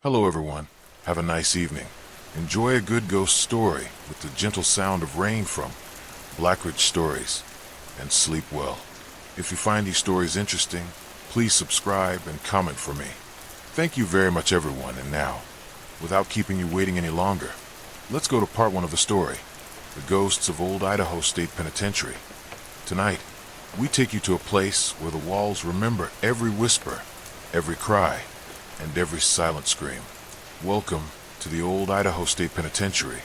Hello everyone, have a nice evening. Enjoy a good ghost story with the gentle sound of rain from Blackridge Stories, and sleep well. If you find these stories interesting, please subscribe and comment for me. Thank you very much everyone, and now, without keeping you waiting any longer, let's go to part 1 of the story, The Ghosts of Old Idaho State Penitentiary. Tonight, we take you to a place where the walls remember every whisper, every cry, and every silent scream. Welcome to the Old Idaho State Penitentiary,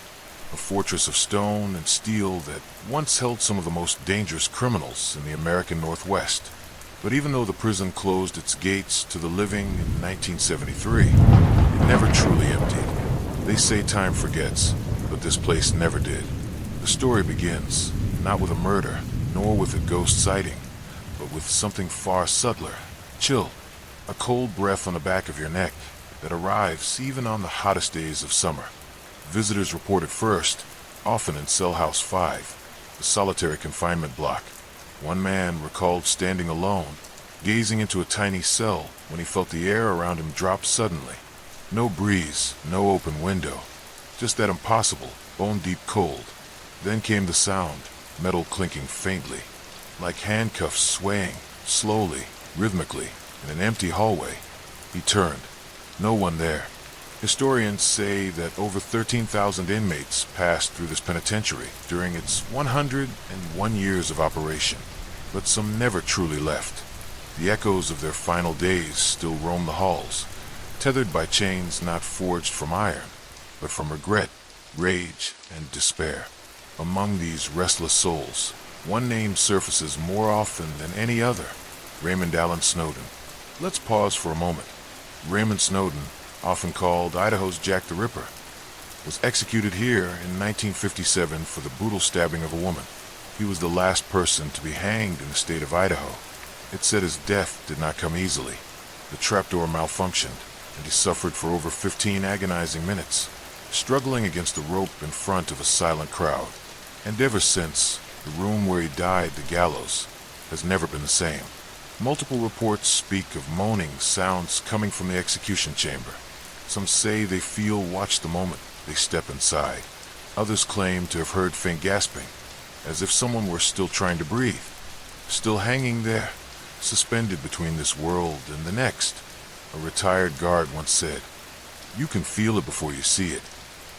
a fortress of stone and steel that once held some of the most dangerous criminals in the American Northwest. But even though the prison closed its gates to the living in 1973, it never truly emptied. They say time forgets, but this place never did. The story begins, not with a murder, nor with a ghost sighting, but with something far subtler, chill, a cold breath on the back of your neck that arrives even on the hottest days of summer. Visitors reported first, often in Cell House 5, the solitary confinement block. One man recalled standing alone, gazing into a tiny cell when he felt the air around him drop suddenly. No breeze, no open window, just that impossible, bone-deep cold. Then came the sound, metal clinking faintly, like handcuffs swaying, slowly, rhythmically, in an empty hallway. He turned. No one there. Historians say that over 13,000 inmates passed through this penitentiary during its 101 years of operation, but some never truly left. The echoes of their final days still roam the halls, tethered by chains not forged from iron, but from regret, rage, and despair. Among these restless souls, one name surfaces more often than any other: Raymond Allen Snowden. Let's pause for a moment. Raymond Snowden, often called Idaho's Jack the Ripper, was executed here in 1957 for the brutal stabbing of a woman. He was the last person to be hanged in the state of Idaho. It said his death did not come easily. The trapdoor malfunctioned, and he suffered for over 15 agonizing minutes, struggling against the rope in front of a silent crowd. And ever since, the room where he died, the gallows, has never been the same. Multiple reports speak of moaning sounds coming from the execution chamber. Some say they feel watch the moment they step inside. Others claim to have heard faint gasping, as if someone were still trying to breathe, still hanging there, suspended between this world and the next. A retired guard once said, "You can feel it before you see it.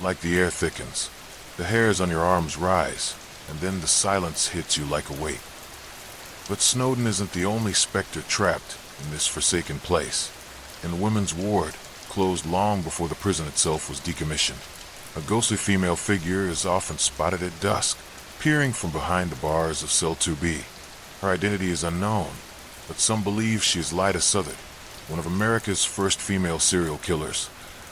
Like the air thickens, the hairs on your arms rise, and then the silence hits you like a weight." But Snowden isn't the only specter trapped in this forsaken place. In the women's ward, closed long before the prison itself was decommissioned, a ghostly female figure is often spotted at dusk, peering from behind the bars of Cell 2B. Her identity is unknown, but some believe she is Lyda Southard, one of America's first female serial killers,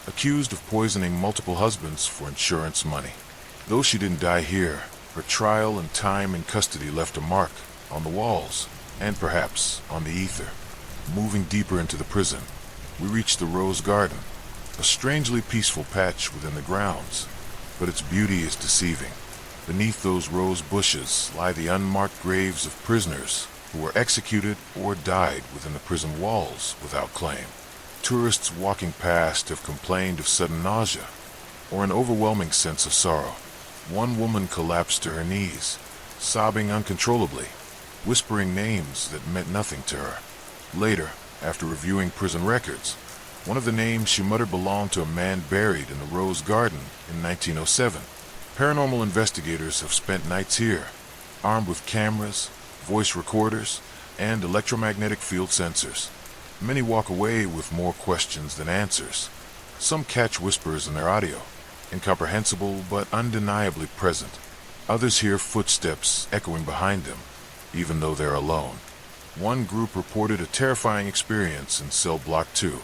accused of poisoning multiple husbands for insurance money. Though she didn't die here, her trial and time in custody left a mark on the walls, and perhaps on the ether. Moving deeper into the prison, we reach the Rose Garden, a strangely peaceful patch within the grounds, but its beauty is deceiving. Beneath those rose bushes lie the unmarked graves of prisoners who were executed or died within the prison walls without claim. Tourists walking past have complained of sudden nausea or an overwhelming sense of sorrow. One woman collapsed to her knees, sobbing uncontrollably, whispering names that meant nothing to her. Later, after reviewing prison records, one of the names she muttered belonged to a man buried in the Rose Garden in 1907. Paranormal investigators have spent nights here, armed with cameras, voice recorders, and electromagnetic field sensors. Many walk away with more questions than answers. Some catch whispers in their audio, incomprehensible but undeniably present. Others hear footsteps echoing behind them, even though they're alone. One group reported a terrifying experience in Cell Block 2,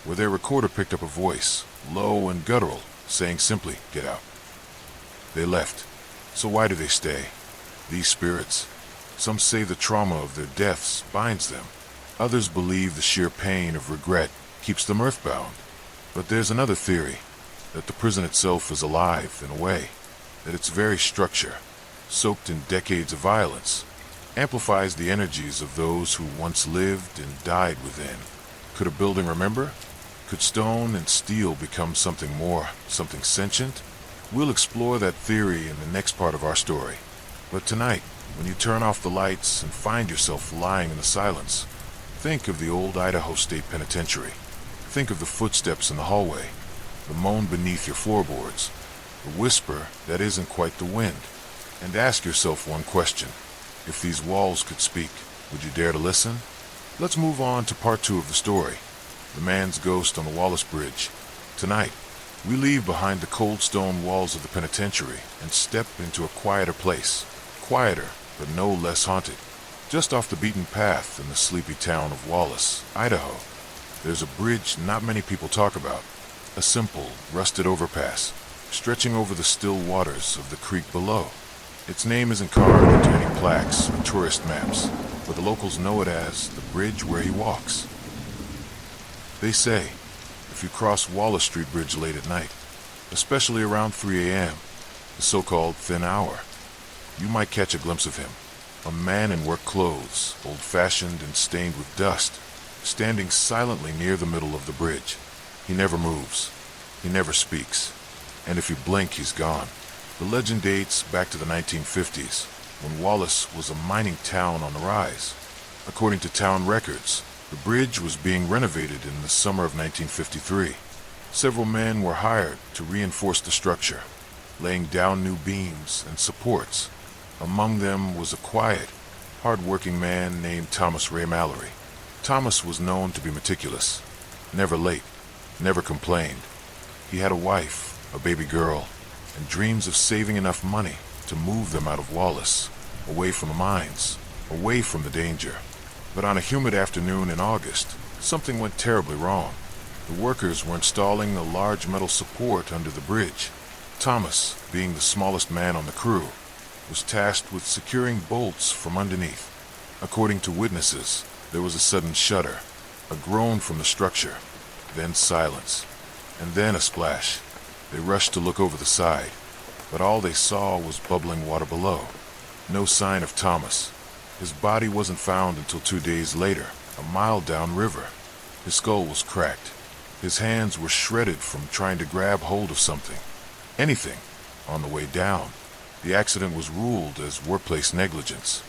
where their recorder picked up a voice, low and guttural, saying simply, "Get out." They left. So why do they stay? These spirits. Some say the trauma of their deaths binds them. Others believe the sheer pain of regret keeps them earthbound. But there's another theory, that the prison itself is alive in a way, that its very structure, soaked in decades of violence, amplifies the energies of those who once lived and died within. Could a building remember? Could stone and steel become something more, something sentient? We'll explore that theory in the next part of our story. But tonight, when you turn off the lights and find yourself lying in the silence, think of the Old Idaho State Penitentiary. Think of the footsteps in the hallway, the moan beneath your floorboards, the whisper that isn't quite the wind. And ask yourself one question. If these walls could speak, would you dare to listen? Let's move on to part 2 of the story. The man's ghost on the Wallace Bridge. Tonight, we leave behind the cold stone walls of the penitentiary and step into a quieter place. Quieter, but no less haunted. Just off the beaten path in the sleepy town of Wallace, Idaho, there's a bridge not many people talk about. A simple, rusted overpass, stretching over the still waters of the creek below. Its name isn't carved into any plaques or tourist maps, but the locals know it as the bridge where he walks. They say, if you cross Wallace Street Bridge late at night, especially around 3 a.m., the so-called thin hour, you might catch a glimpse of him. A man in work clothes, old-fashioned and stained with dust, standing silently near the middle of the bridge. He never moves. He never speaks. And if you blink, he's gone. The legend dates back to the 1950s, when Wallace was a mining town on the rise. According to town records, the bridge was being renovated in the summer of 1953. Several men were hired to reinforce the structure, laying down new beams and supports. Among them was a quiet, hard-working man named Thomas Ray Mallory. Thomas was known to be meticulous, never late, never complained. He had a wife, a baby girl, and dreams of saving enough money to move them out of Wallace, away from the mines, away from the danger. But on a humid afternoon in August, something went terribly wrong. The workers were installing a large metal support under the bridge. Thomas, being the smallest man on the crew, was tasked with securing bolts from underneath. According to witnesses, there was a sudden shudder, a groan from the structure, then silence, and then a splash. They rushed to look over the side, but all they saw was bubbling water below. No sign of Thomas. His body wasn't found until 2 days later, a mile downriver. His skull was cracked. His hands were shredded from trying to grab hold of something, anything, on the way down. The accident was ruled as workplace negligence.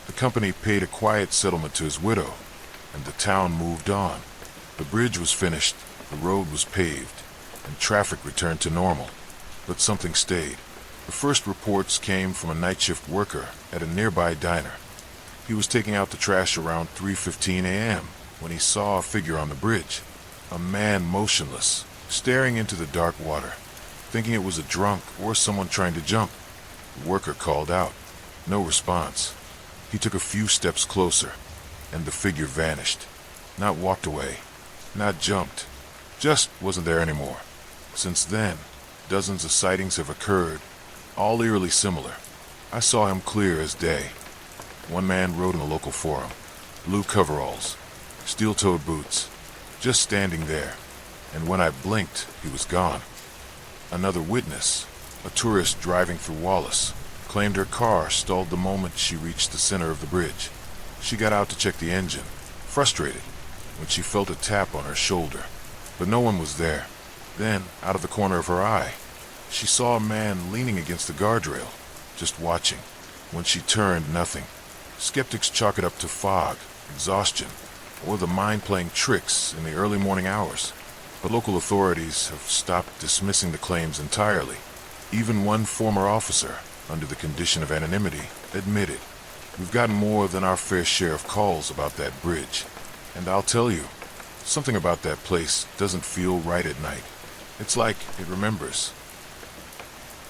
The company paid a quiet settlement to his widow, and the town moved on. The bridge was finished, the road was paved, and traffic returned to normal. But something stayed. The first reports came from a night shift worker at a nearby diner. He was taking out the trash around 3:15 a.m. when he saw a figure on the bridge, a man motionless, staring into the dark water, thinking it was a drunk or someone trying to jump. The worker called out. No response. He took a few steps closer, and the figure vanished. Not walked away, not jumped, just wasn't there anymore. Since then, dozens of sightings have occurred, all eerily similar. I saw him clear as day. One man wrote in a local forum, blue coveralls, steel-toed boots, just standing there, and when I blinked, he was gone. Another witness, a tourist driving through Wallace, claimed her car stalled the moment she reached the center of the bridge. She got out to check the engine, frustrated, when she felt a tap on her shoulder, but no one was there. Then, out of the corner of her eye, she saw a man leaning against the guardrail, just watching. When she turned, nothing. Skeptics chalk it up to fog, exhaustion, or the mind playing tricks in the early morning hours. But local authorities have stopped dismissing the claims entirely. Even one former officer, under the condition of anonymity, admitted, "We've gotten more than our fair share of calls about that bridge. And I'll tell you, something about that place doesn't feel right at night. It's like it remembers."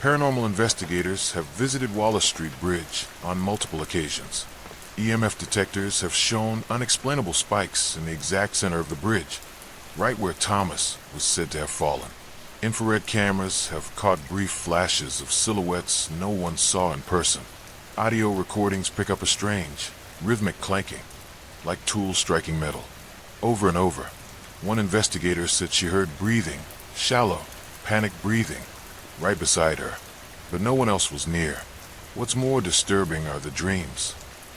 Paranormal investigators have visited Wallace Street Bridge on multiple occasions. EMF detectors have shown unexplainable spikes in the exact center of the bridge, right where Thomas was said to have fallen. Infrared cameras have caught brief flashes of silhouettes no one saw in person. Audio recordings pick up a strange, rhythmic clanking, like tools striking metal. Over and over, one investigator said she heard breathing, shallow, panicked breathing, right beside her, but no one else was near. What's more disturbing are the dreams.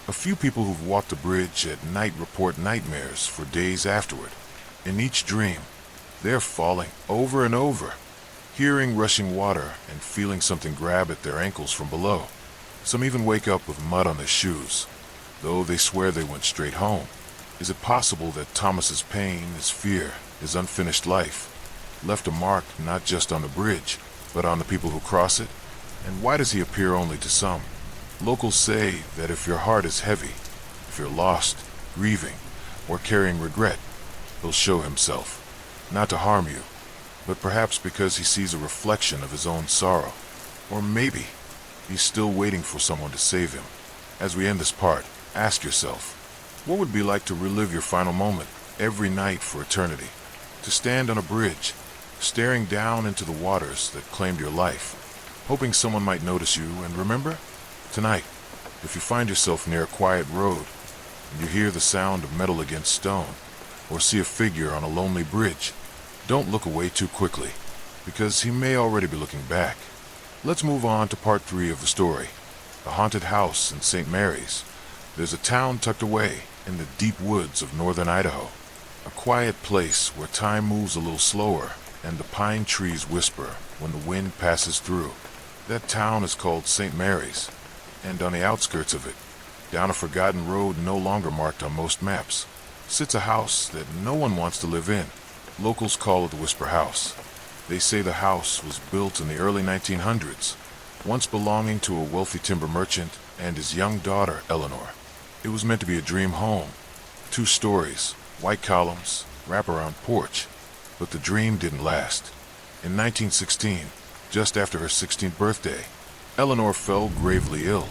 A few people who've walked the bridge at night report nightmares for days afterward. In each dream, They're falling over and over, hearing rushing water and feeling something grab at their ankles from below. Some even wake up with mud on their shoes, though they swear they went straight home. Is it possible that Thomas's pain, his fear, his unfinished life left a mark not just on the bridge, but on the people who cross it? And why does he appear only to some? Locals say that if your heart is heavy, if you're lost, grieving, or carrying regret, he'll show himself, not to harm you, but perhaps because he sees a reflection of his own sorrow. Or maybe he's still waiting for someone to save him. As we end this part, ask yourself, what would it be like to relive your final moment every night for eternity? To stand on a bridge, staring down into the waters that claimed your life, hoping someone might notice you and remember? Tonight, if you find yourself near a quiet road, and you hear the sound of metal against stone, or see a figure on a lonely bridge, don't look away too quickly, because he may already be looking back. Let's move on to part 3 of the story, the haunted house in St. Mary's. There's a town tucked away in the deep woods of northern Idaho, a quiet place where time moves a little slower and the pine trees whisper when the wind passes through. That town is called St. Mary's, and on the outskirts of it, down a forgotten road no longer marked on most maps, sits a house that no one wants to live in. Locals call it the Whisper House. They say the house was built in the early 1900s, once belonging to a wealthy timber merchant and his young daughter, Eleanor. It was meant to be a dream home. 2 stories, white columns, wraparound porch. But the dream didn't last. In 1916, just after her 16th birthday, Eleanor fell gravely ill.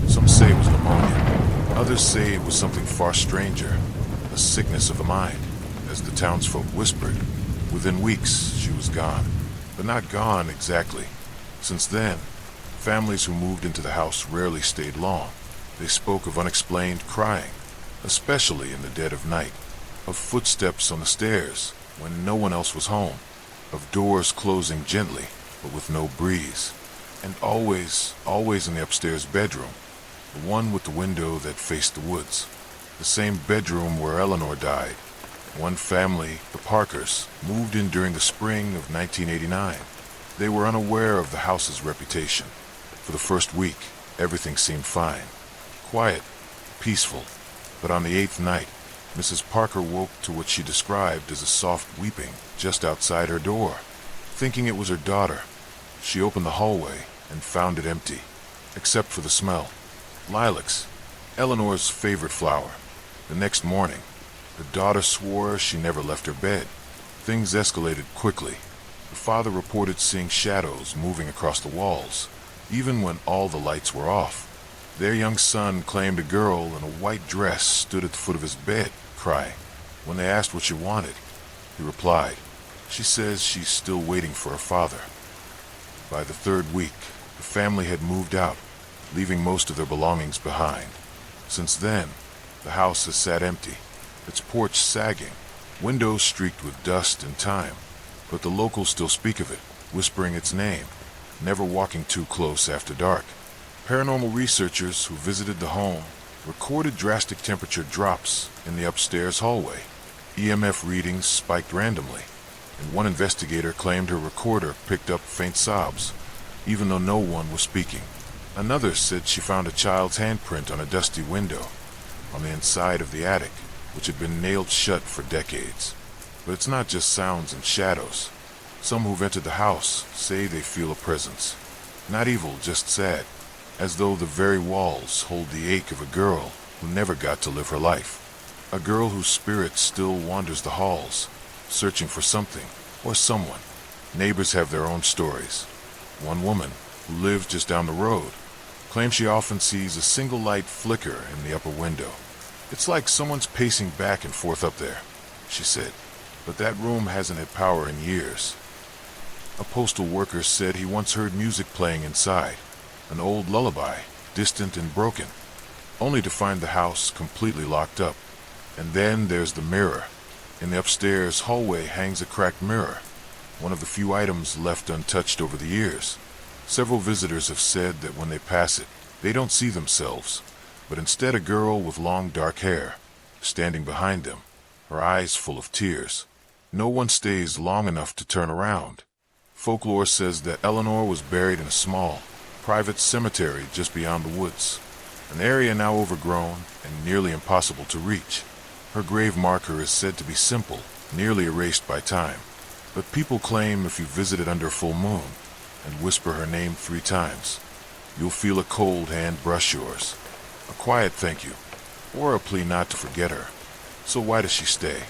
Some say it was pneumonia. Others say it was something far stranger, a sickness of the mind. As the townsfolk whispered, within weeks she was gone. But not gone exactly. Since then, families who moved into the house rarely stayed long. They spoke of unexplained crying, especially in the dead of night, of footsteps on the stairs when no one else was home, of doors closing gently but with no breeze, and always in the upstairs bedroom, the one with the window that faced the woods, the same bedroom where Eleanor died. One family, the Parkers, moved in during the spring of 1989. They were unaware of the house's reputation. For the first week, everything seemed fine, quiet, peaceful, but on the 8th night, Mrs. Parker woke to what she described as a soft weeping just outside her door. Thinking it was her daughter, she opened the hallway and found it empty, except for the smell. Lilacs, Eleanor's favorite flower. The next morning, the daughter swore she never left her bed. Things escalated quickly. The father reported seeing shadows moving across the walls, even when all the lights were off. Their young son claimed a girl in a white dress stood at the foot of his bed, crying. When they asked what she wanted, he replied, "She says she's still waiting for her father." By the 3rd week, the family had moved out, leaving most of their belongings behind. Since then, the house has sat empty, its porch sagging, windows streaked with dust and time. But the locals still speak of it, whispering its name, never walking too close after dark. Paranormal researchers who visited the home recorded drastic temperature drops in the upstairs hallway. EMF readings spiked randomly, and one investigator claimed her recorder picked up faint sobs, even though no one was speaking. Another said she found a child's handprint on a dusty window on the inside of the attic, which had been nailed shut for decades. But it's not just sounds and shadows. Some who've entered the house say they feel a presence. Not evil, just sad, as though the very walls hold the ache of a girl who never got to live her life. A girl whose spirit still wanders the halls, searching for something or someone. Neighbors have their own stories. One woman, who lives just down the road, claims she often sees a single light flicker in the upper window. "It's like someone's pacing back and forth up there," she said, but that room hasn't had power in years. A postal worker said he once heard music playing inside, an old lullaby, distant and broken, only to find the house completely locked up. And then there's the mirror. In the upstairs hallway hangs a cracked mirror, one of the few items left untouched over the years. Several visitors have said that when they pass it, they don't see themselves, but instead a girl with long dark hair, standing behind them, her eyes full of tears. No one stays long enough to turn around. Folklore says that Eleanor was buried in a small, private cemetery just beyond the woods, an area now overgrown and nearly impossible to reach. Her grave marker is said to be simple, nearly erased by time, but people claim if you visit it under a full moon and whisper her name 3 times, you'll feel a cold hand brush yours, a quiet thank you, or a plea not to forget her. So why does she stay?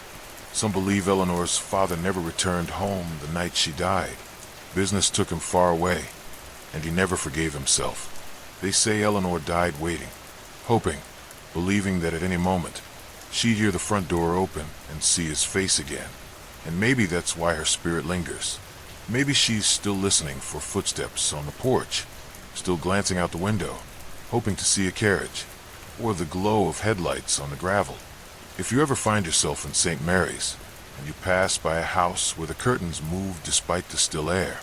Some believe Eleanor's father never returned home the night she died. Business took him far away, and he never forgave himself. They say Eleanor died waiting, hoping, believing that at any moment, she'd hear the front door open and see his face again. And maybe that's why her spirit lingers. Maybe she's still listening for footsteps on the porch, still glancing out the window, hoping to see a carriage, or the glow of headlights on the gravel. If you ever find yourself in St. Mary's, and you pass by a house where the curtains move despite the still air,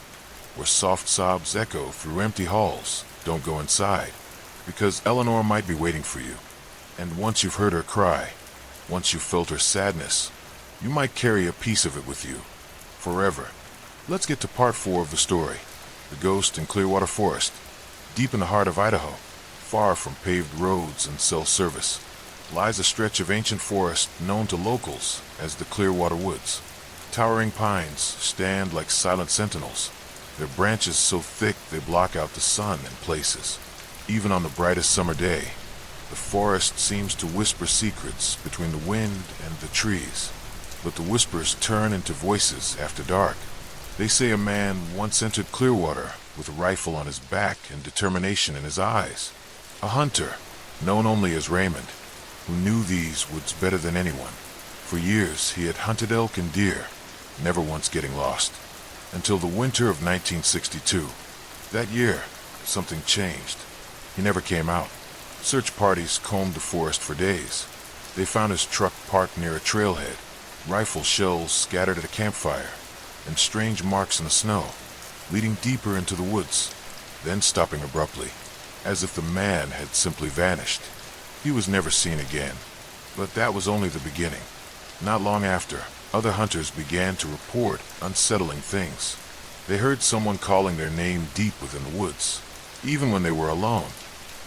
where soft sobs echo through empty halls, don't go inside, because Eleanor might be waiting for you. And once you've heard her cry, once you've felt her sadness, you might carry a piece of it with you, forever. Let's get to part 4 of the story, the ghost in Clearwater Forest, deep in the heart of Idaho, far from paved roads and cell service, lies a stretch of ancient forest known to locals as the Clearwater Woods. Towering pines stand like silent sentinels, their branches so thick they block out the sun in places. Even on the brightest summer day, the forest seems to whisper secrets between the wind and the trees. But the whispers turn into voices after dark. They say a man once entered Clearwater with a rifle on his back and determination in his eyes. A hunter, known only as Raymond, who knew these woods better than anyone. For years he had hunted elk and deer, never once getting lost. Until the winter of 1962. That year, something changed. He never came out. Search parties combed the forest for days. They found his truck parked near a trailhead, rifle shells scattered at a campfire, and strange marks in the snow, leading deeper into the woods, then stopping abruptly, as if the man had simply vanished. He was never seen again. But that was only the beginning. Not long after, other hunters began to report unsettling things. They heard someone calling their name deep within the woods. Even when they were alone,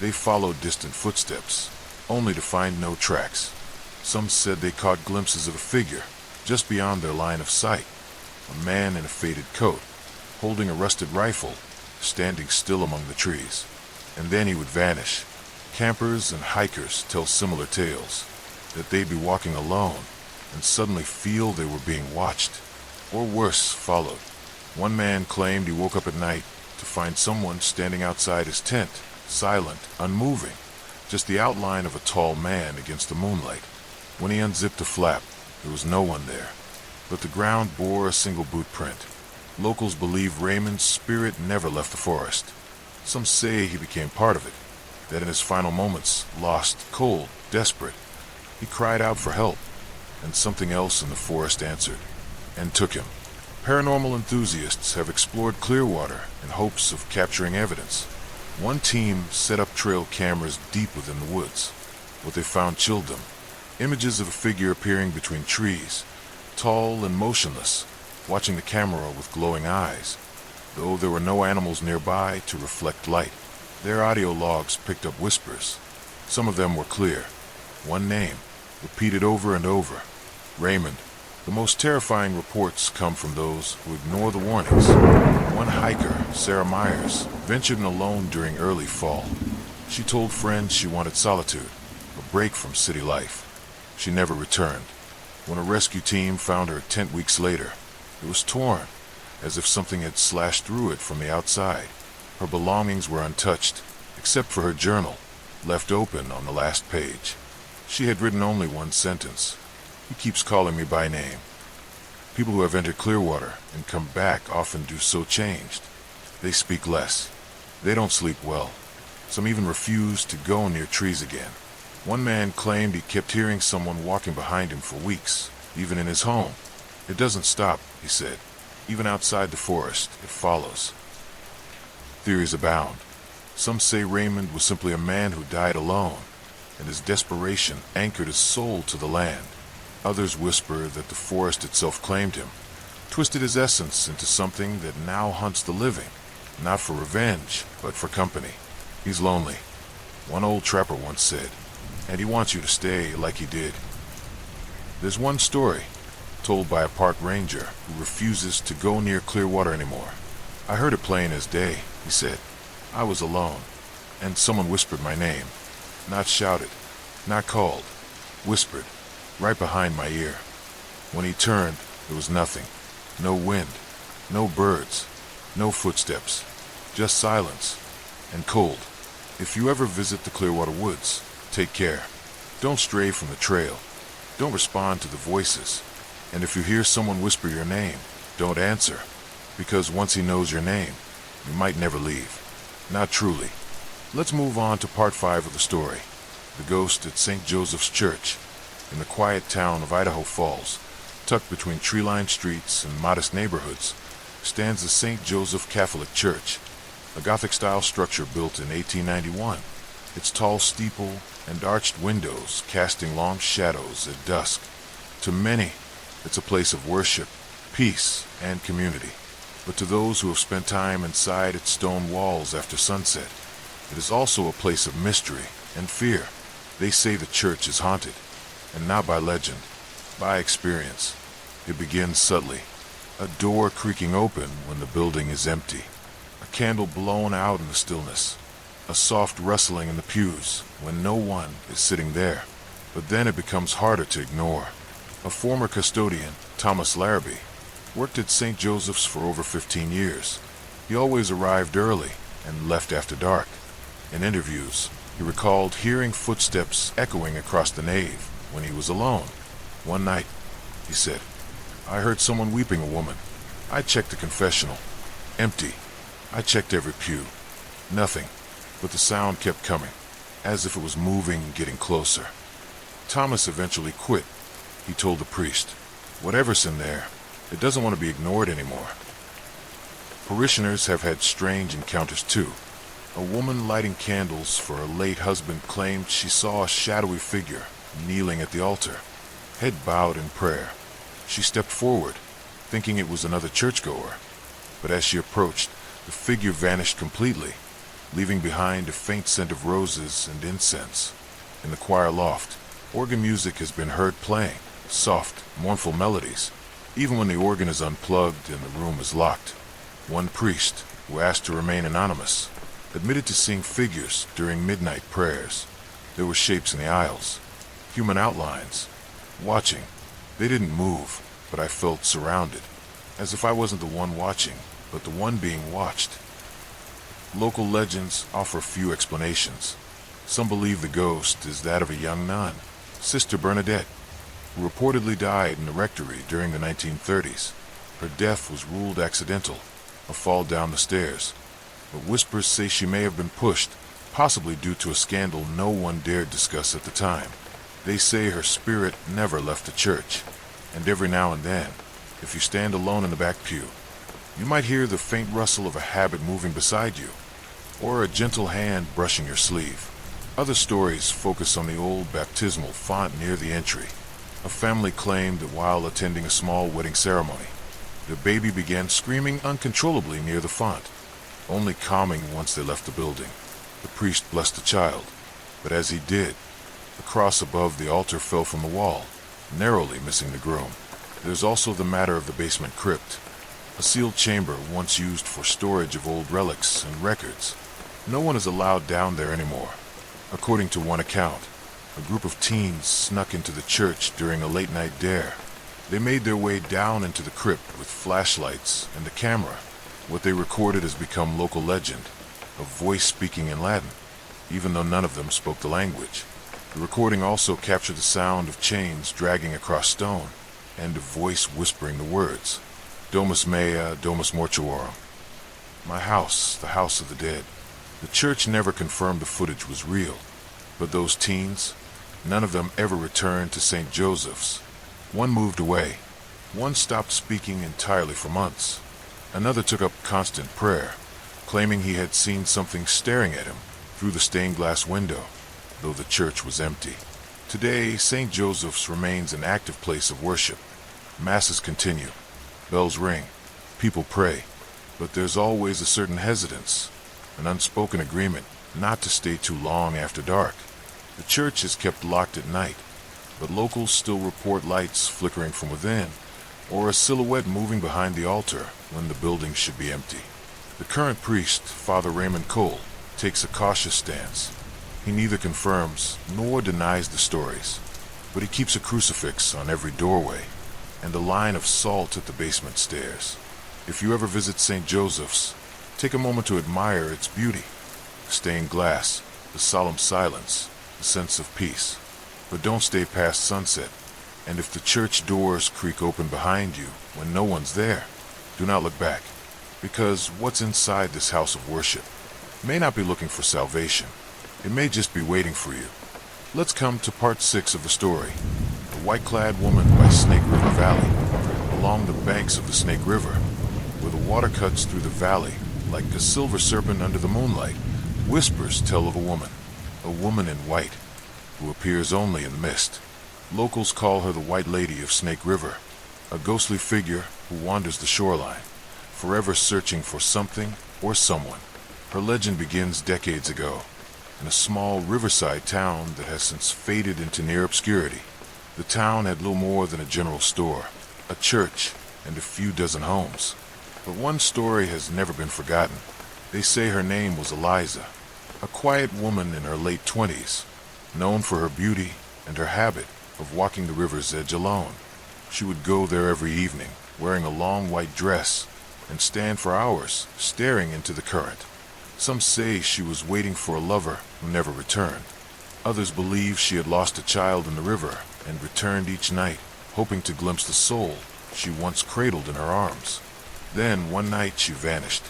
they followed distant footsteps, only to find no tracks. Some said they caught glimpses of a figure just beyond their line of sight, a man in a faded coat, holding a rusted rifle, standing still among the trees. And then he would vanish. Campers and hikers tell similar tales, that they'd be walking alone and suddenly feel they were being watched, or worse, followed. One man claimed he woke up at night to find someone standing outside his tent, silent, unmoving, just the outline of a tall man against the moonlight. When he unzipped a flap, there was no one there, but the ground bore a single boot print. Locals believe Raymond's spirit never left the forest. Some say he became part of it, that in his final moments, lost, cold, desperate, he cried out for help, and something else in the forest answered, and took him. Paranormal enthusiasts have explored Clearwater in hopes of capturing evidence. One team set up trail cameras deep within the woods. What they found chilled them. Images of a figure appearing between trees, tall and motionless, watching the camera with glowing eyes, though there were no animals nearby to reflect light. Their audio logs picked up whispers. Some of them were clear. One name, repeated over and over, Raymond. The most terrifying reports come from those who ignore the warnings. One hiker, Sarah Myers, ventured in alone during early fall. She told friends she wanted solitude, a break from city life. She never returned. When a rescue team found her 10 weeks later, it was torn, as if something had slashed through it from the outside. Her belongings were untouched, except for her journal, left open on the last page. She had written only one sentence. He keeps calling me by name. People who have entered Clearwater and come back often do so changed. They speak less. They don't sleep well. Some even refuse to go near trees again. One man claimed he kept hearing someone walking behind him for weeks, even in his home. It doesn't stop, he said. Even outside the forest, it follows. Theories abound. Some say Raymond was simply a man who died alone, and his desperation anchored his soul to the land. Others whisper that the forest itself claimed him, twisted his essence into something that now hunts the living, not for revenge, but for company. He's lonely, one old trapper once said, and he wants you to stay like he did. There's one story, told by a park ranger who refuses to go near Clearwater anymore. I heard it plain as day, he said. I was alone, and someone whispered my name. Not shouted, not called, whispered, right behind my ear. When he turned, there was nothing. No wind, no birds, no footsteps, just silence, and cold. If you ever visit the Clearwater woods, take care. Don't stray from the trail. Don't respond to the voices. And if you hear someone whisper your name, don't answer, because once he knows your name, you might never leave. Not truly. Let's move on to part 5 of the story. The ghost at St. Joseph's Church. In the quiet town of Idaho Falls, tucked between tree-lined streets and modest neighborhoods, stands the St. Joseph Catholic Church, a Gothic-style structure built in 1891. Its tall steeple and arched windows casting long shadows at dusk. To many, it's a place of worship, peace, and community. But to those who have spent time inside its stone walls after sunset, it is also a place of mystery and fear. They say the church is haunted, and not by legend, by experience. It begins subtly, a door creaking open when the building is empty, a candle blown out in the stillness, a soft rustling in the pews when no one is sitting there. But then it becomes harder to ignore. A former custodian, Thomas Larrabee, worked at St. Joseph's for over 15 years. He always arrived early and left after dark. In interviews, he recalled hearing footsteps echoing across the nave when he was alone. One night, he said, I heard someone weeping a woman. I checked the confessional. Empty. I checked every pew. Nothing. But the sound kept coming, as if it was moving and getting closer. Thomas eventually quit. He told the priest, whatever's in there, it doesn't want to be ignored anymore. Parishioners have had strange encounters too. A woman lighting candles for a late husband claimed she saw a shadowy figure kneeling at the altar, head bowed in prayer. She stepped forward, thinking it was another churchgoer, but as she approached, the figure vanished completely, leaving behind a faint scent of roses and incense. In the choir loft, organ music has been heard playing, soft, mournful melodies, even when the organ is unplugged and the room is locked. One priest, who asked to remain anonymous, admitted to seeing figures during midnight prayers. There were shapes in the aisles, human outlines, watching. They didn't move, but I felt surrounded, as if I wasn't the one watching, but the one being watched. Local legends offer few explanations. Some believe the ghost is that of a young nun, Sister Bernadette, who reportedly died in the rectory during the 1930s. Her death was ruled accidental, a fall down the stairs, but whispers say she may have been pushed, possibly due to a scandal no one dared discuss at the time. They say her spirit never left the church, and every now and then, if you stand alone in the back pew, you might hear the faint rustle of a habit moving beside you, or a gentle hand brushing your sleeve. Other stories focus on the old baptismal font near the entry. A family claimed that while attending a small wedding ceremony, the baby began screaming uncontrollably near the font, only calming once they left the building. The priest blessed the child, but as he did, the cross above the altar fell from the wall, narrowly missing the groom. There's also the matter of the basement crypt, a sealed chamber once used for storage of old relics and records. No one is allowed down there anymore. According to one account, a group of teens snuck into the church during a late-night dare. They made their way down into the crypt with flashlights and a camera. What they recorded has become local legend, a voice speaking in Latin, even though none of them spoke the language. The recording also captured the sound of chains dragging across stone, and a voice whispering the words, Domus mea, domus mortuorum. My house, the house of the dead. The church never confirmed the footage was real, but those teens, none of them ever returned to St. Joseph's. One moved away. One stopped speaking entirely for months. Another took up constant prayer, claiming he had seen something staring at him through the stained glass window, though the church was empty. Today, St. Joseph's remains an active place of worship. Masses continue, bells ring, people pray, but there's always a certain hesitance, an unspoken agreement not to stay too long after dark. The church is kept locked at night, but locals still report lights flickering from within, or a silhouette moving behind the altar when the building should be empty. The current priest, Father Raymond Cole, takes a cautious stance. He neither confirms nor denies the stories, but he keeps a crucifix on every doorway and a line of salt at the basement stairs. If you ever visit St. Joseph's, take a moment to admire its beauty, the stained glass, the solemn silence, the sense of peace. But don't stay past sunset, and if the church doors creak open behind you when no one's there, do not look back, because what's inside this house of worship may not be looking for salvation. It may just be waiting for you. Let's come to part 6 of the story. The White-Clad Woman by Snake River Valley. Along the banks of the Snake River, where the water cuts through the valley like a silver serpent under the moonlight, whispers tell of a woman in white, who appears only in the mist. Locals call her the White Lady of Snake River, a ghostly figure who wanders the shoreline, forever searching for something or someone. Her legend begins decades ago, in a small riverside town that has since faded into near obscurity. The town had little more than a general store, a church, and a few dozen homes. But one story has never been forgotten. They say her name was Eliza, a quiet woman in her late 20s, known for her beauty and her habit of walking the river's edge alone. She would go there every evening, wearing a long white dress, and stand for hours, staring into the current. Some say she was waiting for a lover who never returned. Others believe she had lost a child in the river and returned each night, hoping to glimpse the soul she once cradled in her arms. Then, one night, she vanished.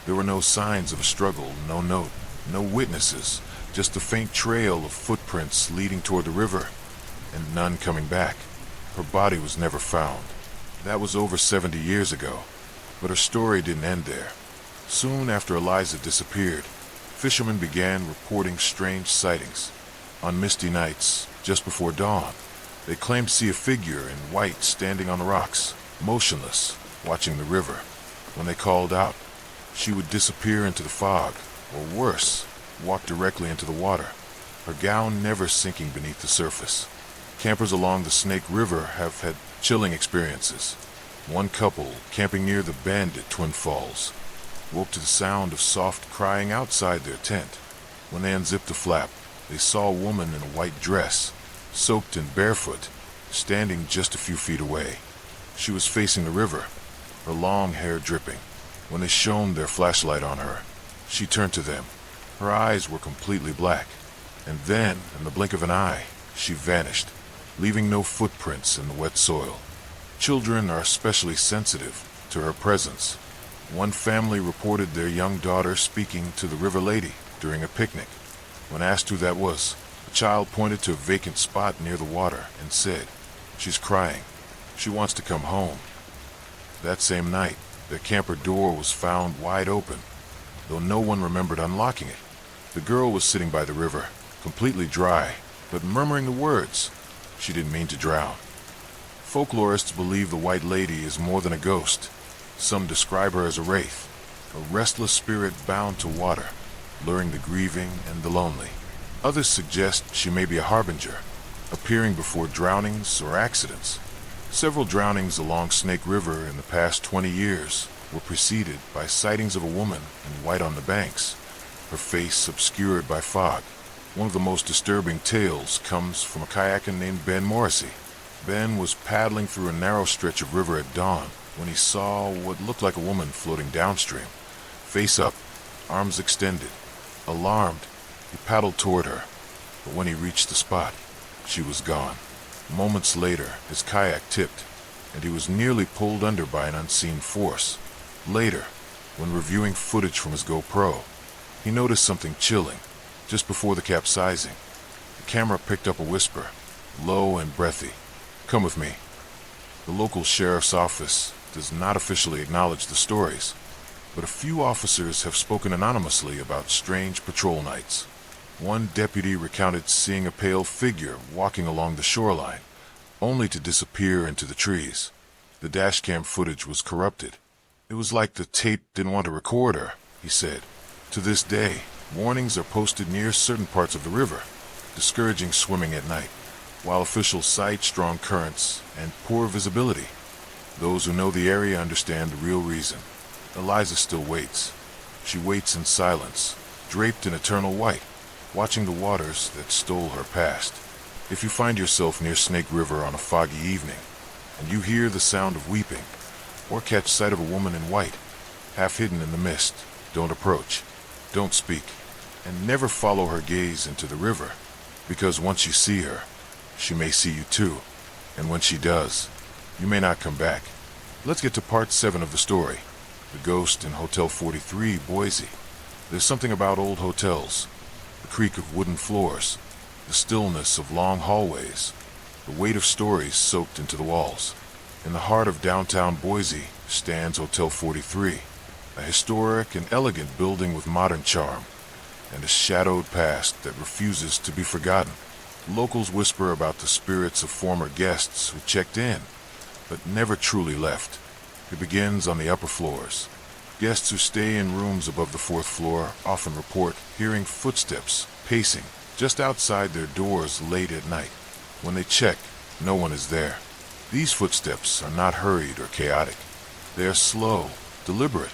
There were no signs of a struggle, no note, no witnesses, just a faint trail of footprints leading toward the river, and none coming back. Her body was never found. That was over 70 years ago, but her story didn't end there. Soon after Eliza disappeared, fishermen began reporting strange sightings. On misty nights, just before dawn, they claimed to see a figure in white standing on the rocks, motionless, watching the river. When they called out, she would disappear into the fog, or worse, walk directly into the water, her gown never sinking beneath the surface. Campers along the Snake River have had chilling experiences. One couple, camping near the bend at Twin Falls, woke to the sound of soft crying outside their tent. When they unzipped the flap, they saw a woman in a white dress, soaked and barefoot, standing just a few feet away. She was facing the river, her long hair dripping. When they shone their flashlight on her, she turned to them. Her eyes were completely black, and then, in the blink of an eye, she vanished, leaving no footprints in the wet soil. Children are especially sensitive to her presence. One family reported their young daughter speaking to the river lady during a picnic. When asked who that was, the child pointed to a vacant spot near the water and said, "She's crying. She wants to come home." That same night, their camper door was found wide open, though no one remembered unlocking it. The girl was sitting by the river, completely dry, but murmuring the words. She didn't mean to drown. Folklorists believe the White Lady is more than a ghost. Some describe her as a wraith, a restless spirit bound to water, luring the grieving and the lonely. Others suggest she may be a harbinger, appearing before drownings or accidents. Several drownings along Snake River in the past 20 years were preceded by sightings of a woman in white on the banks, her face obscured by fog. One of the most disturbing tales comes from a kayaker named Ben Morrissey. Ben was paddling through a narrow stretch of river at dawn when he saw what looked like a woman floating downstream, face up, arms extended. Alarmed, he paddled toward her, but when he reached the spot, she was gone. Moments later, his kayak tipped, and he was nearly pulled under by an unseen force. Later, when reviewing footage from his GoPro, he noticed something chilling just before the capsizing. The camera picked up a whisper, low and breathy. "Come with me." The local sheriff's office does not officially acknowledge the stories, but a few officers have spoken anonymously about strange patrol nights. One deputy recounted seeing a pale figure walking along the shoreline, only to disappear into the trees. The dashcam footage was corrupted. It was like the tape didn't want to record her, he said. To this day, warnings are posted near certain parts of the river, discouraging swimming at night, while officials cite strong currents and poor visibility. Those who know the area understand the real reason. Eliza still waits. She waits in silence, draped in eternal white, watching the waters that stole her past. If you find yourself near Snake River on a foggy evening, and you hear the sound of weeping, or catch sight of a woman in white, half hidden in the mist, don't approach, don't speak, and never follow her gaze into the river, because once you see her, she may see you too, and when she does, you may not come back. Let's get to part 7 of the story, the ghost in Hotel 43, Boise. There's something about old hotels, the creak of wooden floors, the stillness of long hallways, the weight of stories soaked into the walls. In the heart of downtown Boise stands Hotel 43, a historic and elegant building with modern charm, and a shadowed past that refuses to be forgotten. Locals whisper about the spirits of former guests who checked in, but never truly left. It begins on the upper floors. Guests who stay in rooms above the 4th floor often report hearing footsteps pacing just outside their doors late at night. When they check, no one is there. These footsteps are not hurried or chaotic. They are slow, deliberate,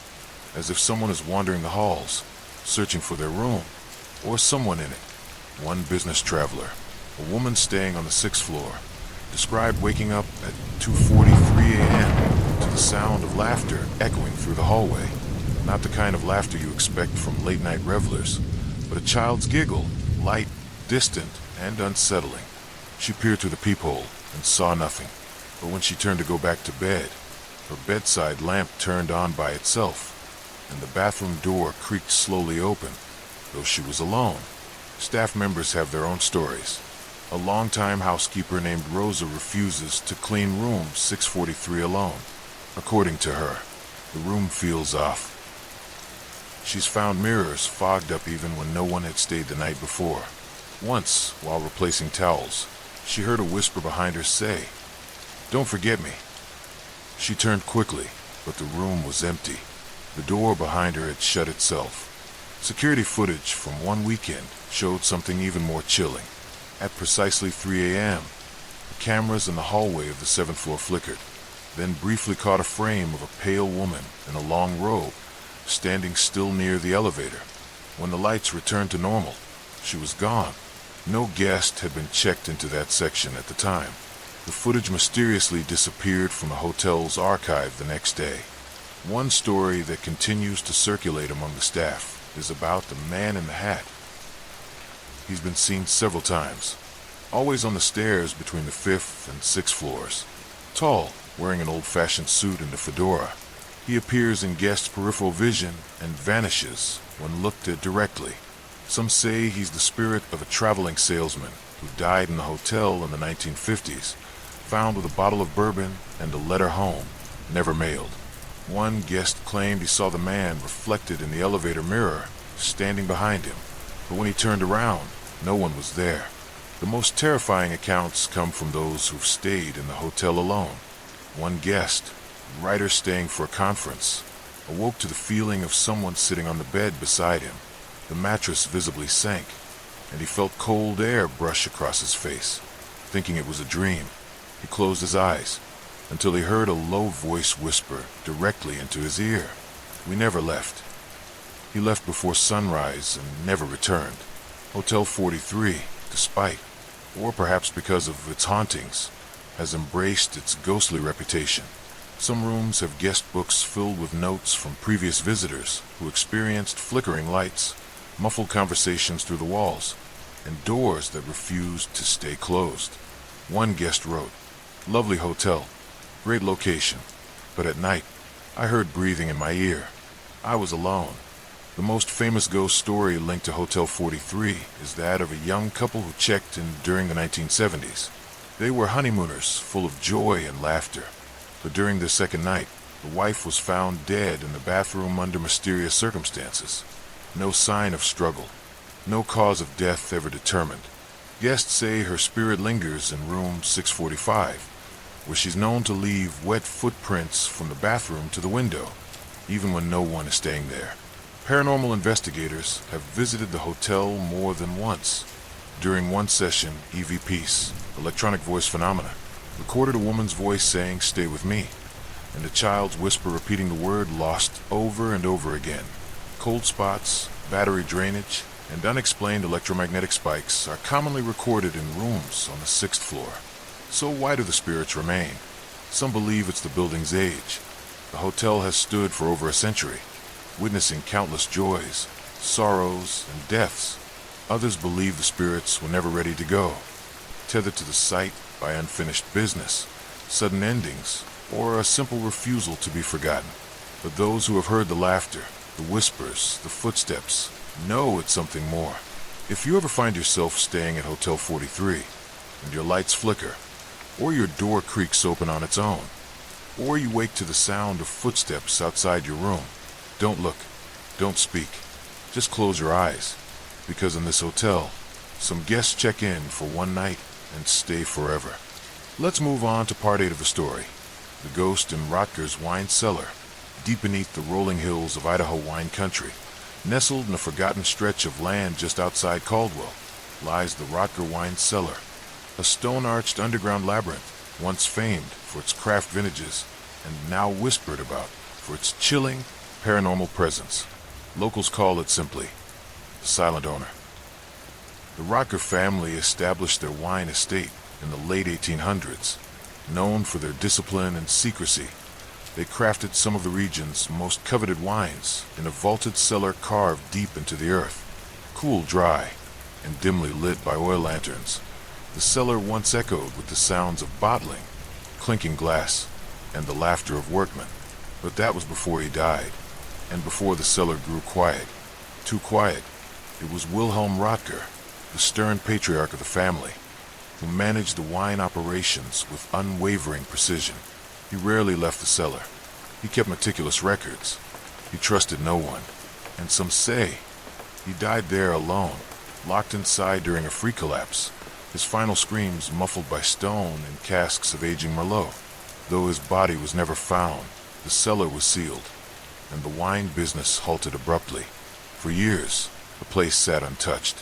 as if someone is wandering the halls, searching for their room, or someone in it. One business traveler, a woman staying on the 6th floor, described waking up at 2:43 a.m. to the sound of laughter echoing through the hallway. Not the kind of laughter you expect from late-night revelers, but a child's giggle, light, distant, and unsettling. She peered through the peephole and saw nothing, but when she turned to go back to bed, her bedside lamp turned on by itself, and the bathroom door creaked slowly open, though she was alone. Staff members have their own stories. A longtime housekeeper named Rosa refuses to clean room 643 alone. According to her, the room feels off. She's found mirrors fogged up even when no one had stayed the night before. Once, while replacing towels, she heard a whisper behind her say, "Don't forget me." She turned quickly, but the room was empty. The door behind her had shut itself. Security footage from one weekend showed something even more chilling. At precisely 3 a.m., the cameras in the hallway of the 7th floor flickered, then briefly caught a frame of a pale woman in a long robe, standing still near the elevator. When the lights returned to normal, she was gone. No guest had been checked into that section at the time. The footage mysteriously disappeared from the hotel's archive the next day. One story that continues to circulate among the staff is about the man in the hat. He's been seen several times, always on the stairs between the 5th and 6th floors. Tall, wearing an old-fashioned suit and a fedora, he appears in guests' peripheral vision and vanishes when looked at directly. Some say he's the spirit of a traveling salesman who died in the hotel in the 1950s, found with a bottle of bourbon and a letter home, never mailed. One guest claimed he saw the man reflected in the elevator mirror, standing behind him, but when he turned around, no one was there. The most terrifying accounts come from those who've stayed in the hotel alone. One guest, a writer staying for a conference, awoke to the feeling of someone sitting on the bed beside him. The mattress visibly sank, and he felt cold air brush across his face. Thinking it was a dream, he closed his eyes until he heard a low voice whisper directly into his ear, "We never left." He left before sunrise and never returned. Hotel 43, despite, or perhaps because of its hauntings, has embraced its ghostly reputation. Some rooms have guest books filled with notes from previous visitors who experienced flickering lights, muffled conversations through the walls, and doors that refused to stay closed. One guest wrote, "Lovely hotel, great location, but at night, I heard breathing in my ear. I was alone." The most famous ghost story linked to Hotel 43 is that of a young couple who checked in during the 1970s. They were honeymooners, full of joy and laughter. But during their second night, the wife was found dead in the bathroom under mysterious circumstances. No sign of struggle, No cause of death ever determined. Guests say her spirit lingers in room 645, where she's known to leave wet footprints from the bathroom to the window, even when no one is staying there. Paranormal investigators have visited the hotel more than once. During one session, EVPs, electronic voice phenomena, recorded a woman's voice saying, "Stay with me," and a child's whisper repeating the word "lost" over and over again. Cold spots, battery drainage, and unexplained electromagnetic spikes are commonly recorded in rooms on the 6th floor. So why do the spirits remain? Some believe it's the building's age. The hotel has stood for over a century, witnessing countless joys, sorrows, and deaths. Others believe the spirits were never ready to go, tethered to the site by unfinished business, sudden endings, or a simple refusal to be forgotten. But those who have heard the laughter, the whispers, the footsteps, know it's something more. If you ever find yourself staying at Hotel 43, and your lights flicker, or your door creaks open on its own, or you wake to the sound of footsteps outside your room, don't look, don't speak, just close your eyes, because in this hotel, some guests check in for one night and stay forever. Let's move on to part 8 of the story, the ghost in Röttger's wine cellar. Deep beneath the rolling hills of Idaho wine country, nestled in a forgotten stretch of land just outside Caldwell, lies the Röttger wine cellar, a stone-arched underground labyrinth, once famed for its craft vintages and now whispered about for its chilling, paranormal presence. Locals call it simply the Silent Owner. The Röttger family established their wine estate in the late 1800s. Known for their discipline and secrecy, they crafted some of the region's most coveted wines in a vaulted cellar carved deep into the earth. Cool, dry, and dimly lit by oil lanterns, the cellar once echoed with the sounds of bottling, clinking glass, and the laughter of workmen. But that was before he died, and before the cellar grew quiet. Too quiet. It was Wilhelm Röttger, the stern patriarch of the family, who managed the wine operations with unwavering precision. He rarely left the cellar. He kept meticulous records. He trusted no one. And some say he died there alone, locked inside during a free collapse, his final screams muffled by stone and casks of aging Merlot. Though his body was never found, the cellar was sealed, and the wine business halted abruptly. For years, the place sat untouched,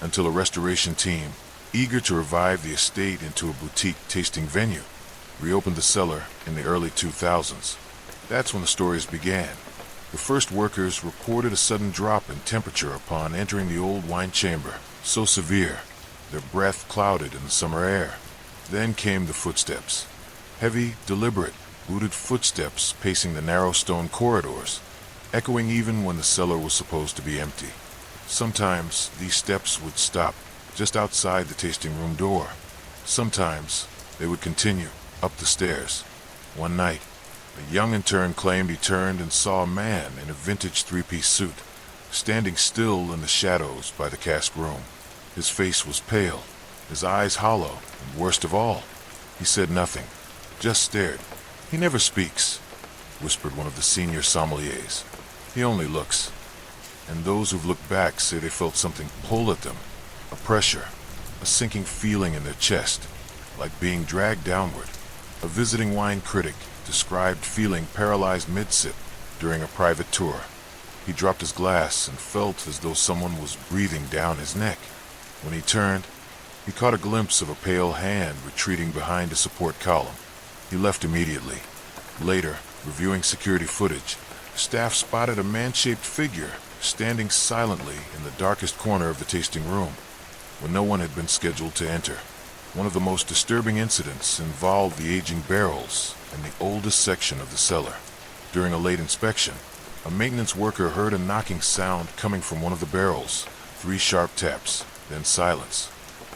until a restoration team, eager to revive the estate into a boutique tasting venue, reopened the cellar in the early 2000s. That's when the stories began. The first workers reported a sudden drop in temperature upon entering the old wine chamber, so severe, their breath clouded in the summer air. Then came the footsteps. Heavy, deliberate, booted footsteps pacing the narrow stone corridors, echoing even when the cellar was supposed to be empty. Sometimes these steps would stop just outside the tasting room door. Sometimes they would continue up the stairs. One night, a young intern claimed he turned and saw a man in a vintage three-piece suit, standing still in the shadows by the cask room. His face was pale, his eyes hollow, and worst of all, he said nothing, just stared. "He never speaks," whispered one of the senior sommeliers. "He only looks." And those who've looked back say they felt something pull at them, a pressure, a sinking feeling in their chest, like being dragged downward. A visiting wine critic described feeling paralyzed mid-sip during a private tour. He dropped his glass and felt as though someone was breathing down his neck. When he turned, he caught a glimpse of a pale hand retreating behind a support column. He left immediately. Later, reviewing security footage, staff spotted a man-shaped figure standing silently in the darkest corner of the tasting room, when no one had been scheduled to enter. One of the most disturbing incidents involved the aging barrels in the oldest section of the cellar. During a late inspection, a maintenance worker heard a knocking sound coming from one of the barrels, 3 sharp taps, then silence.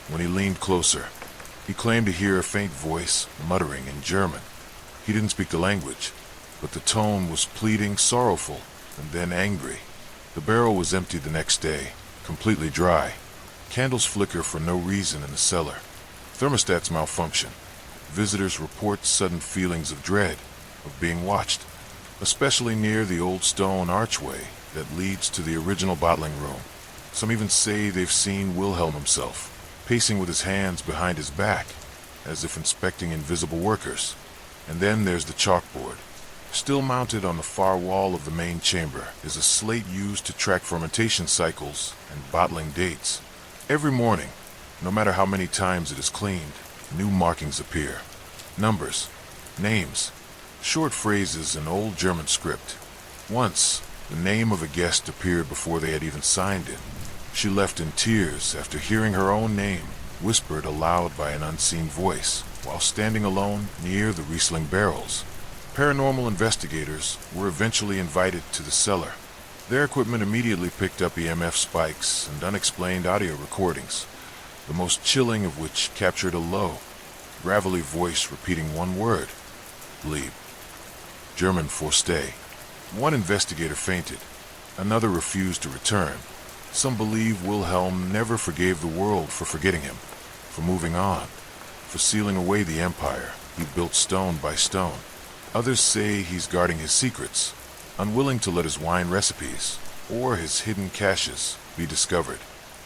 When he leaned closer, he claimed to hear a faint voice muttering in German. He didn't speak the language, but the tone was pleading, sorrowful, and then angry. The barrel was emptied the next day, completely dry. Candles flicker for no reason in the cellar. Thermostats malfunction. Visitors report sudden feelings of dread, of being watched, especially near the old stone archway that leads to the original bottling room. Some even say they've seen Wilhelm himself, pacing with his hands behind his back, as if inspecting invisible workers. And then there's the chalkboard. Still mounted on the far wall of the main chamber is a slate used to track fermentation cycles and bottling dates. Every morning, no matter how many times it is cleaned, new markings appear. Numbers, names, short phrases in old German script. Once, the name of a guest appeared before they had even signed it. She left in tears after hearing her own name whispered aloud by an unseen voice while standing alone near the Riesling barrels. Paranormal investigators were eventually invited to the cellar. Their equipment immediately picked up EMF spikes and unexplained audio recordings, the most chilling of which captured a low, gravelly voice repeating one word: "Bleib." German for stay. One investigator fainted. Another refused to return. Some believe Wilhelm never forgave the world for forgetting him, for moving on, for sealing away the empire he built stone by stone. Others say he's guarding his secrets, unwilling to let his wine recipes or his hidden caches be discovered.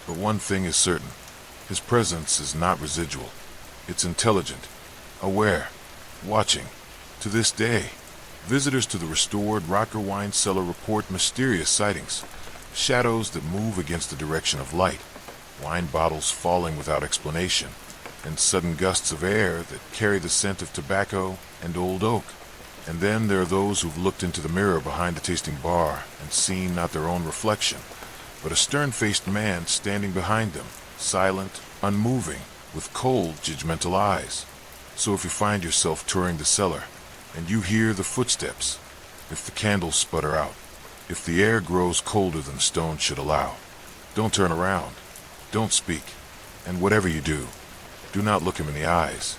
But one thing is certain: his presence is not residual. It's intelligent, aware, watching. To this day, visitors to the restored Röttger wine cellar report mysterious sightings, shadows that move against the direction of light, wine bottles falling without explanation, and sudden gusts of air that carry the scent of tobacco and old oak. And then there are those who've looked into the mirror behind the tasting bar and seen not their own reflection, but a stern-faced man standing behind them, silent, unmoving, with cold, judgmental eyes. So if you find yourself touring the cellar, and you hear the footsteps, if the candles sputter out, if the air grows colder than stone should allow, don't turn around, don't speak, and whatever you do, do not look him in the eyes,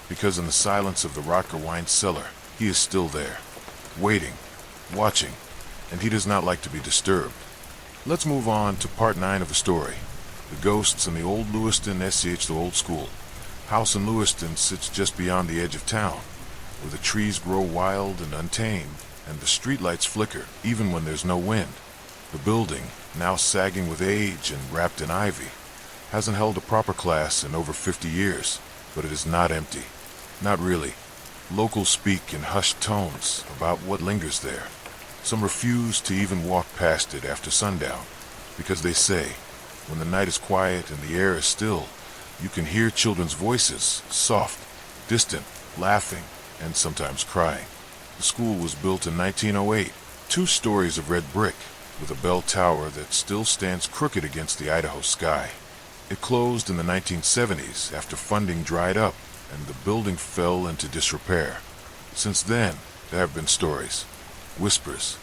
because in the silence of the Röttger wine cellar, he is still there, waiting, watching, and he does not like to be disturbed. Let's move on to part 9 of the story. The ghosts in the old Lewiston SCH, the old school. House in Lewiston sits just beyond the edge of town, where the trees grow wild and untamed, and the streetlights flicker even when there's no wind. The building, now sagging with age and wrapped in ivy, hasn't held a proper class in over 50 years, but it is not empty. Not really. Locals speak in hushed tones about what lingers there. Some refuse to even walk past it after sundown, because they say, when the night is quiet and the air is still, you can hear children's voices, soft, distant, laughing, and sometimes crying. The school was built in 1908, 2 stories of red brick, with a bell tower that still stands crooked against the Idaho sky. It closed in the 1970s after funding dried up, and the building fell into disrepair. Since then, there have been stories, whispers,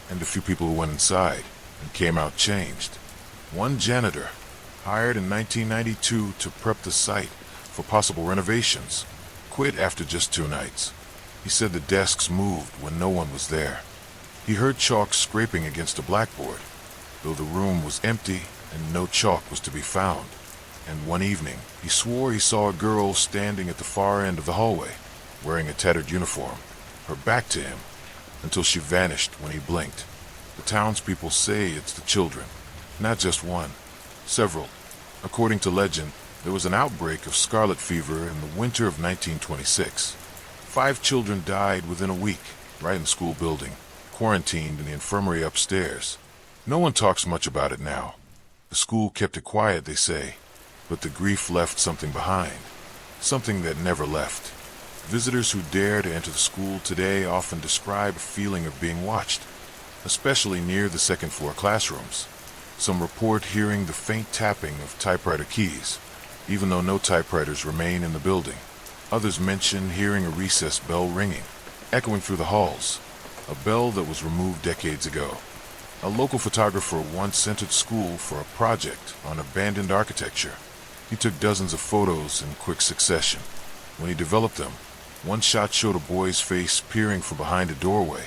and a few people who went inside and came out changed. One janitor, hired in 1992 to prep the site for possible renovations, quit after just 2 nights. He said the desks moved when no one was there. He heard chalk scraping against a blackboard, though the room was empty and no chalk was to be found. And one evening, he swore he saw a girl standing at the far end of the hallway, wearing a tattered uniform, her back to him, until she vanished when he blinked. The townspeople say it's the children, not just one, several. According to legend, there was an outbreak of scarlet fever in the winter of 1926. 5 children died within a week, right in the school building, quarantined in the infirmary upstairs. No one talks much about it now. The school kept it quiet, they say, but the grief left something behind, something that never left. Visitors who dare to enter the school today often describe a feeling of being watched, especially near the second-floor classrooms. Some report hearing the faint tapping of typewriter keys, even though no typewriters remain in the building. Others mention hearing a recess bell ringing, echoing through the halls, a bell that was removed decades ago. A local photographer once entered school for a project on abandoned architecture. He took dozens of photos in quick succession. When he developed them, one shot showed a boy's face peering from behind a doorway,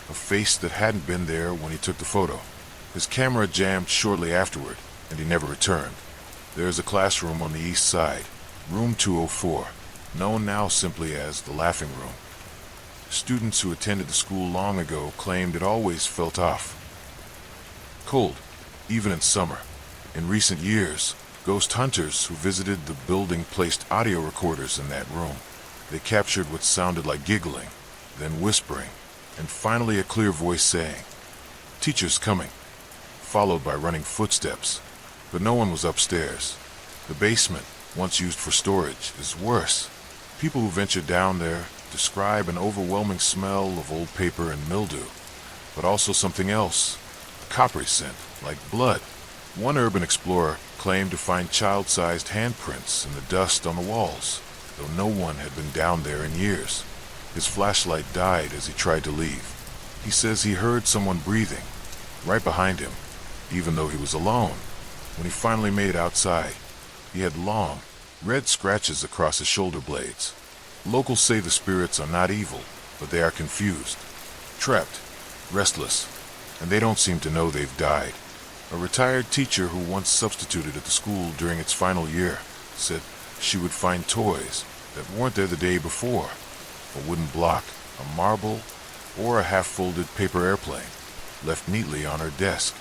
a face that hadn't been there when he took the photo. His camera jammed shortly afterward, and he never returned. There is a classroom on the east side, room 204, known now simply as the Laughing Room. Students who attended the school long ago claimed it always felt off. Cold, even in summer. In recent years, ghost hunters who visited the building placed audio recorders in that room. They captured what sounded like giggling, then whispering, and finally a clear voice saying, "Teacher's coming," followed by running footsteps. But no one was upstairs. The basement, once used for storage, is worse. People who venture down there describe an overwhelming smell of old paper and mildew, but also something else, a coppery scent, like blood. One urban explorer claimed to find child-sized handprints in the dust on the walls, though no one had been down there in years. His flashlight died as he tried to leave. He says he heard someone breathing right behind him, even though he was alone. When he finally made it outside, he had long, red scratches across his shoulder blades. Locals say the spirits are not evil, but they are confused, trapped, restless, and they don't seem to know they've died. A retired teacher who once substituted at the school during its final year said she would find toys that weren't there the day before: a wooden block, a marble, or a half-folded paper airplane left neatly on her desk.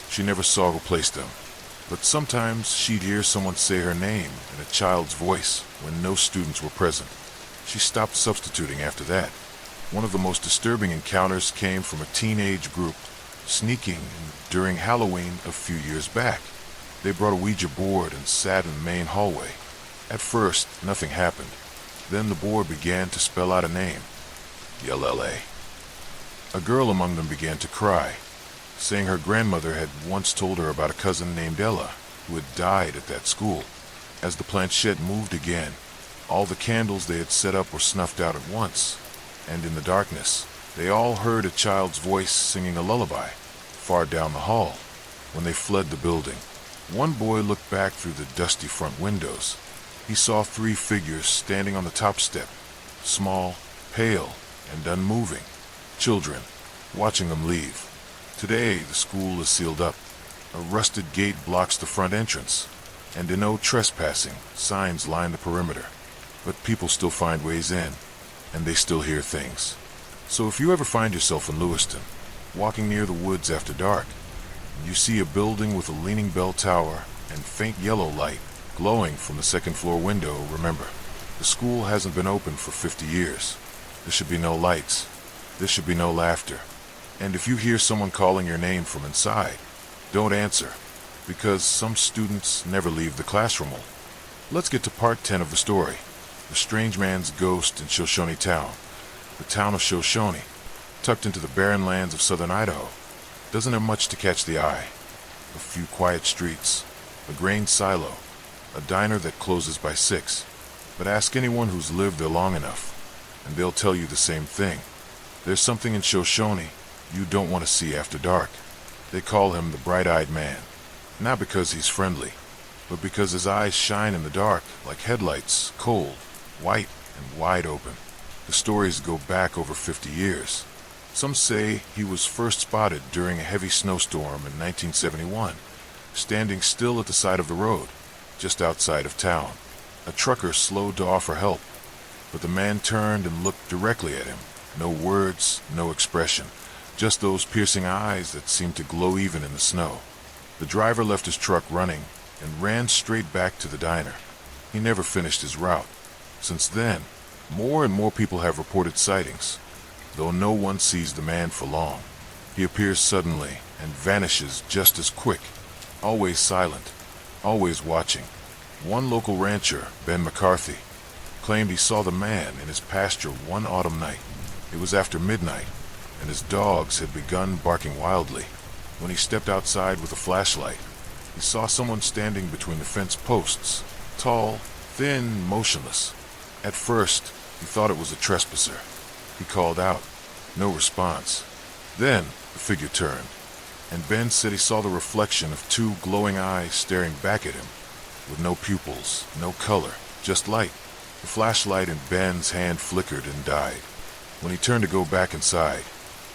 She never saw who placed them, but sometimes she'd hear someone say her name in a child's voice when no students were present. She stopped substituting after that. One of the most disturbing encounters came from a teenage group sneaking during Halloween a few years back. They brought a Ouija board and sat in the main hallway. At first, nothing happened. Then the board began to spell out a name: YLLA. A girl among them began to cry, saying her grandmother had once told her about a cousin named Ella who had died at that school. As the planchette moved again, all the candles they had set up were snuffed out at once, and in the darkness, they all heard a child's voice singing a lullaby far down the hall. When they fled the building, one boy looked back through the dusty front windows. He saw 3 figures standing on the top step, small, pale, and unmoving. Children, watching them leave. Today, the school is sealed up. A rusted gate blocks the front entrance, and no trespassing signs line the perimeter. But people still find ways in, and they still hear things. So if you ever find yourself in Lewiston, walking near the woods after dark, and you see a building with a leaning bell tower and faint yellow light glowing from the second-floor window, remember, the school hasn't been open for 50 years. There should be no lights. There should be no laughter. And if you hear someone calling your name from inside, don't answer, because some students never leave the classroom. Let's get to part 10 of the story: the strange man's ghost in Shoshone town. The town of Shoshone, tucked into the barren lands of southern Idaho, doesn't have much to catch the eye. A few quiet streets, a grain silo, a diner that closes by 6. But ask anyone who's lived there long enough, and they'll tell you the same thing. There's something in Shoshone you don't want to see after dark. They call him the bright-eyed man, not because he's friendly, but because his eyes shine in the dark like headlights, cold, white, and wide open. The stories go back over 50 years. Some say he was first spotted during a heavy snowstorm in 1971, standing still at the side of the road, just outside of town. A trucker slowed to offer help, but the man turned and looked directly at him. No words, no expression, just those piercing eyes that seemed to glow even in the snow. The driver left his truck running and ran straight back to the diner. He never finished his route. Since then, more and more people have reported sightings, though no one sees the man for long. He appears suddenly and vanishes just as quick, always silent, always watching. One local rancher, Ben McCarthy, claimed he saw the man in his pasture one autumn night. It was after midnight, and his dogs had begun barking wildly. When he stepped outside with a flashlight, he saw someone standing between the fence posts, tall, thin, motionless. At first, he thought it was a trespasser. He called out. No response. Then, the figure turned, and Ben said he saw the reflection of 2 glowing eyes staring back at him, with no pupils, no color, just light. The flashlight in Ben's hand flickered and died. When he turned to go back inside,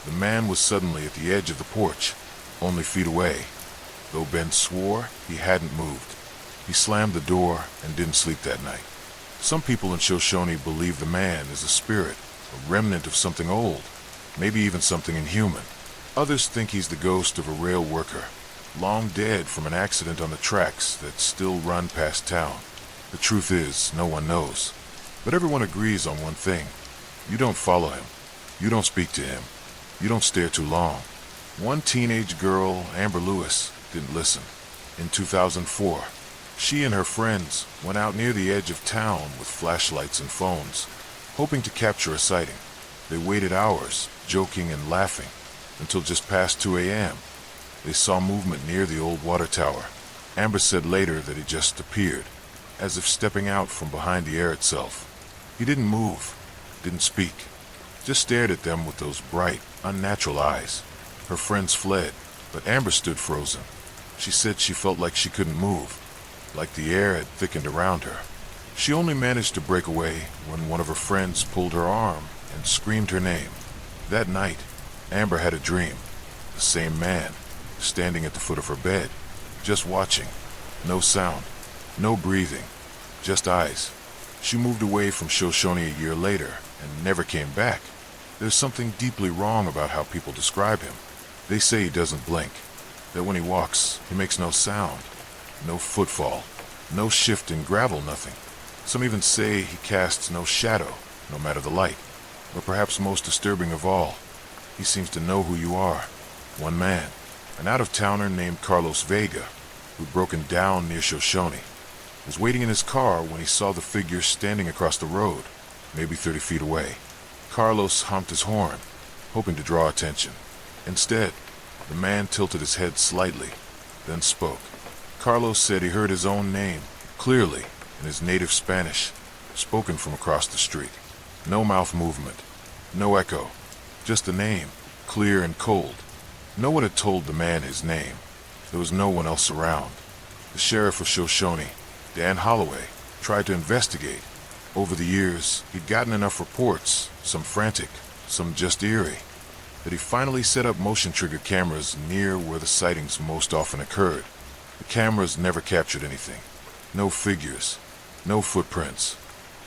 the man was suddenly at the edge of the porch, only feet away, though Ben swore he hadn't moved. He slammed the door and didn't sleep that night. Some people in Shoshone believe the man is a spirit, a remnant of something old, maybe even something inhuman. Others think he's the ghost of a rail worker long dead from an accident on the tracks that still run past town. The truth is, no one knows. But everyone agrees on one thing. You don't follow him. You don't speak to him. You don't stare too long. One teenage girl, Amber Lewis, didn't listen. In 2004, she and her friends went out near the edge of town with flashlights and phones, hoping to capture a sighting. They waited hours, joking and laughing, until just past 2 a.m. They saw movement near the old water tower. Amber said later that he just appeared, as if stepping out from behind the air itself. He didn't move, didn't speak, just stared at them with those bright, unnatural eyes. Her friends fled, but Amber stood frozen. She said she felt like she couldn't move, like the air had thickened around her. She only managed to break away when one of her friends pulled her arm and screamed her name. That night, Amber had a dream. The same man, standing at the foot of her bed, just watching. No sound, no breathing, just eyes. She moved away from Shoshone a year later and never came back. There's something deeply wrong about how people describe him. They say he doesn't blink, that when he walks, he makes no sound, no footfall, no shift in gravel, nothing. Some even say he casts no shadow, no matter the light. But perhaps most disturbing of all, he seems to know who you are. One man, an out-of-towner named Carlos Vega, who'd broken down near Shoshone, was waiting in his car when he saw the figure standing across the road, maybe 30 feet away. Carlos honked his horn, hoping to draw attention. Instead, the man tilted his head slightly, then spoke. Carlos said he heard his own name, clearly, in his native Spanish, spoken from across the street. No mouth movement, no echo, just a name, clear and cold. No one had told the man his name. There was no one else around. The sheriff of Shoshone, Dan Holloway, tried to investigate. Over the years, he'd gotten enough reports, some frantic, some just eerie, that he finally set up motion-trigger cameras near where the sightings most often occurred. The cameras never captured anything. No figures, no footprints.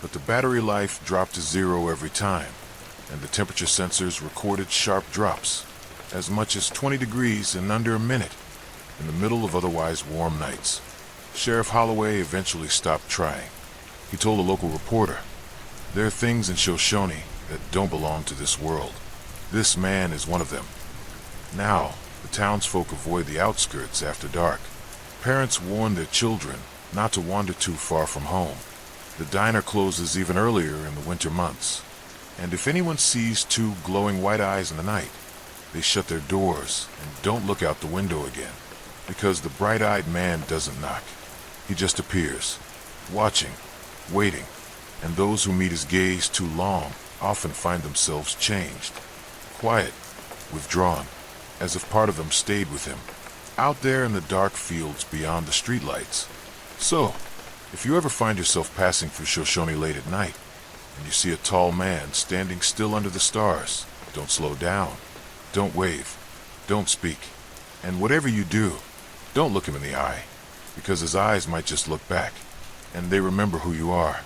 But the battery life dropped to 0 every time, and the temperature sensors recorded sharp drops, as much as 20 degrees in under a minute, in the middle of otherwise warm nights. Sheriff Holloway eventually stopped trying. He told a local reporter, "There are things in Shoshone that don't belong to this world. This man is one of them." Now, the townsfolk avoid the outskirts after dark. Parents warn their children not to wander too far from home. The diner closes even earlier in the winter months. And if anyone sees two glowing white eyes in the night, they shut their doors and don't look out the window again. Because the bright-eyed man doesn't knock. He just appears, watching, waiting. And those who meet his gaze too long often find themselves changed. Quiet, withdrawn, as if part of them stayed with him, out there in the dark fields beyond the streetlights. So, if you ever find yourself passing through Shoshone late at night, and you see a tall man standing still under the stars, don't slow down, don't wave, don't speak, and whatever you do, don't look him in the eye, because his eyes might just look back, and they remember who you are.